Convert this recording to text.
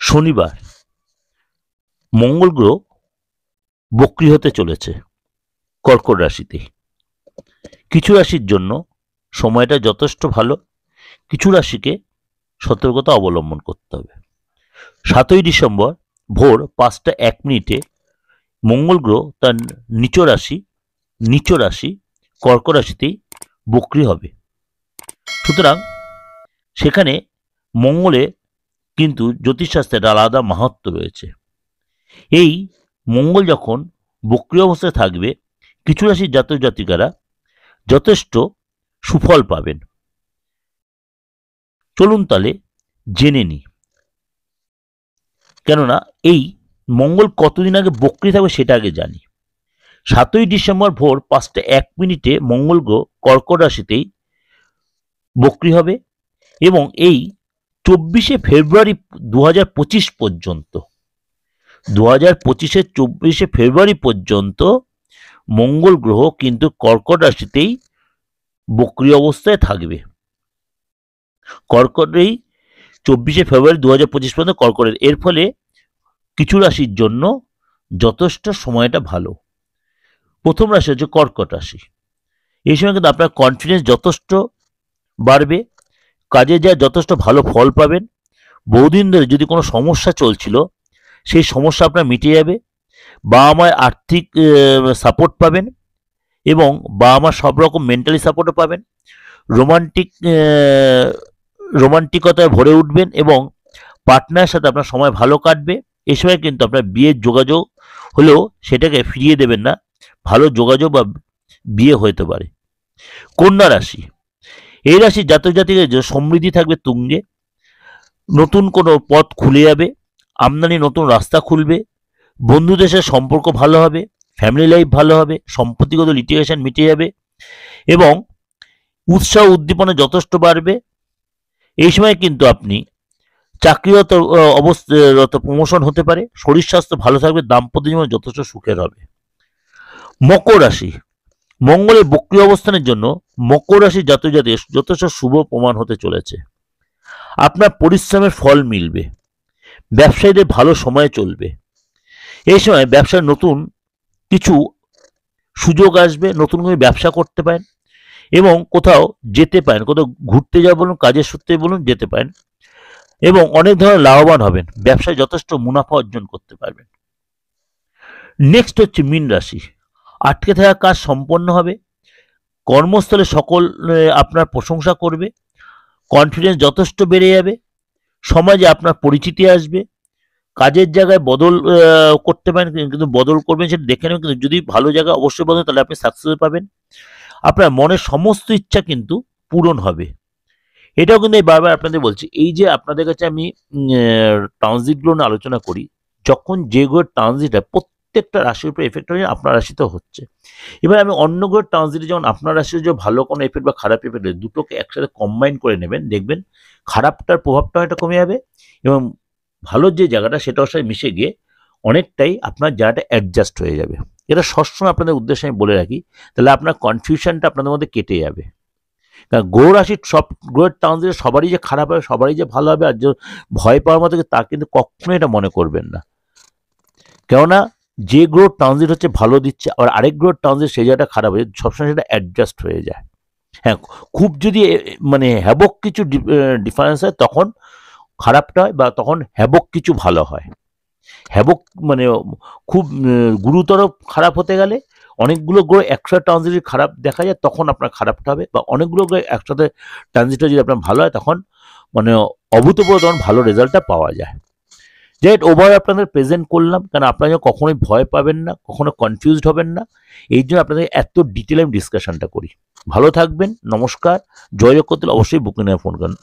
শনিবার মঙ্গল গ্রহ বক্রী হতে চলেছে কর্কট রাশিতে। কিছু রাশির জন্য সময়টা যথেষ্ট ভালো, কিছু রাশিকে সতর্কতা অবলম্বন করতে হবে। 7ই ডিসেম্বর ভোর 5টা 1 মিনিটে মঙ্গল গ্রহ তার নিচ রাশি কর্কট রাশিতেই বক্রী হবে। সুতরাং সেখানে মঙ্গলে কিন্তু জ্যোতিষশাস্ত্রের আলাদা মাহাত্ম্য রয়েছে। এই মঙ্গল যখন বক্রী অবস্থায় থাকবে, কিছু রাশির জাতক জাতিকারা যথেষ্ট সুফল পাবেন। চলুন তাহলে জেনে নিই, কেননা এই মঙ্গল কতদিন আগে বক্রী থাকবে সেটা আগে জানি। 7ই ডিসেম্বর ভোর 5টা 1 মিনিটে মঙ্গল গ্রহ কর্কট রাশিতেই বক্রী হবে এবং এই 24শে ফেব্রুয়ারি 2025 পর্যন্ত 2025-এর 24শে ফেব্রুয়ারি পর্যন্ত মঙ্গল গ্রহ কিন্তু কর্কট রাশিতেই বক্রী অবস্থায় থাকবে। কর্কটেই 24শে ফেব্রুয়ারি 2025 পর্যন্ত কর্কটের। এর ফলে কিছু রাশির জন্য যথেষ্ট সময়টা ভালো। প্রথম রাশি হচ্ছে কর্কট রাশি। এই সময় কিন্তু আপনার কনফিডেন্স যথেষ্ট বাড়বে, কাজে যা যথেষ্ট ভালো ফল পাবেন। বহুদিন ধরে যদি কোনো সমস্যা চলছিল সেই সমস্যা আপনার মিটে যাবে, বাবা মায়ের আর্থিক সাপোর্ট পাবেন এবং বাবা মার সব রকম মেন্টালি সাপোর্টও পাবেন। রোমান্টিকতায় ভরে উঠবেন এবং পার্টনারের সাথে আপনার সময় ভালো কাটবে। এই সময় কিন্তু আপনার বিয়ের যোগাযোগ হলেও সেটাকে ফিরিয়ে দেবেন না, ভালো যোগাযোগ বা বিয়ে হতে পারে। কন্যা রাশি, এই রাশির জাতক জাতিকাদের সমৃদ্ধি থাকবে তুঙ্গে, নতুন কোনো পথ খুলে যাবে, আমদানি নতুন রাস্তা খুলবে, বন্ধুদের সাথে সম্পর্ক ভালো হবে, ফ্যামিলি লাইফ ভালো হবে, সম্পত্তিগত লিটিগেশন মিটে যাবে এবং উৎসাহ উদ্দীপনা যথেষ্ট বাড়বে। এই সময় কিন্তু আপনি চাকরিরত অবস্থারত প্রমোশন হতে পারে, শরীর স্বাস্থ্য ভালো থাকবে, দাম্পত্য জীবন যথেষ্ট সুখের হবে। মকর রাশি, মঙ্গলের বক্রী অবস্থানের জন্য মকর রাশির জাতক জাতির যথেষ্ট শুভ প্রমাণ হতে চলেছে। আপনার পরিশ্রমের ফল মিলবে, ব্যবসায়ীদের ভালো সময় চলবে। এই সময় ব্যবসায় নতুন কিছু সুযোগ আসবে, নতুন করে ব্যবসা করতে পারেন এবং কোথাও যেতে পারেন, কোথাও ঘুরতে যাওয়া বলুন, কাজের সূত্রে বলুন যেতে পারেন এবং অনেক ধরনের লাভবান হবেন, ব্যবসায় যথেষ্ট মুনাফা অর্জন করতে পারবেন। নেক্সট হচ্ছে মীন রাশি। আটকে থাকা কাজ সম্পন্ন হবে, কর্মস্থলে সকল আপনার প্রশংসা করবে, কনফিডেন্স যথেষ্ট বেড়ে যাবে, সমাজে আপনার পরিচিতি আসবে, কাজের জায়গায় বদল করতে পারেন, কিন্তু বদল করবেন সেটা দেখে নেবেন, কিন্তু যদি ভালো জায়গায় অবশ্যই বদল তাহলে আপনি সাকসেস পাবেন। আপনার মনের সমস্ত ইচ্ছা কিন্তু পূরণ হবে। এটাও কিন্তু বারবার আপনাদের বলছি, এই যে আপনাদের কাছে আমি ট্রানজিটগুলো নিয়ে আলোচনা করি, যখন যে গ্রহের ট্রানজিট হয় প্রত্যেকটা রাশির উপর এফেক্ট হয়ে আপনার রাশিতেও হচ্ছে। এবার আমি অন্য গ্রহের ট্রানজিটে যেমন আপনার রাশির যে ভালো কোনো এফেক্ট বা খারাপ এফেক্ট হয়, দুটোকে একসাথে কম্বাইন করে নেবেন, দেখবেন খারাপটার প্রভাবটা হয়তো কমে যাবে এবং ভালো যে জায়গাটা সেটার সাথে মিশে গিয়ে অনেকটাই আপনার জায়গাটা অ্যাডজাস্ট হয়ে যাবে। এটা সবসময় আপনাদের উদ্দেশ্যে আমি বলে রাখি, তাহলে আপনার কনফিউশনটা আপনাদের মধ্যে কেটে যাবে। কারণ গ্রহ রাশির সব গ্রহের ট্রানজিটে সবারই যে খারাপ হবে, সবারই যে ভালো হবে আর যে ভয় পাওয়ার মতো তা কিন্তু কখনোই এটা মনে করবেন না। কেননা যে গ্রহ ট্রানজিট হচ্ছে ভালো দিচ্ছে, আবার আরেক গ্রহ ট্রানজিট সেই জায়গাটা খারাপ হয়ে সবসময় সেটা অ্যাডজাস্ট হয়ে যায়। হ্যাঁ, খুব যদি মানে হ্যাবক কিছু ডিফারেন্স হয় তখন খারাপটা হয়, বা তখন হ্যাবক কিছু ভালো হয়। হ্যাবক মানে খুব গুরুতর খারাপ হতে গেলে অনেকগুলো গ্রহ একসাথে ট্রানজিট খারাপ দেখা যায়, তখন আপনার খারাপটা হবে, বা অনেকগুলো গ্রহ একসাথে ট্রানজিটটা যদি আপনার ভালো হয় তখন মানে অভূতপূর্ব তখন ভালো রেজাল্টটা পাওয়া যায়। যাই ওভার আপনাদের প্রেজেন্ট করলাম, কারণ আপনারা কখনোই ভয় পাবেন না, কখনো কনফিউজড হবেন না, এই জন্য আপনাদের এত ডিটেলে আমি ডিসকাশনটা করি। ভালো থাকবেন, নমস্কার। যোগাযোগ করতে অবশ্যই বুকিং নিয়ে ফোন করেন।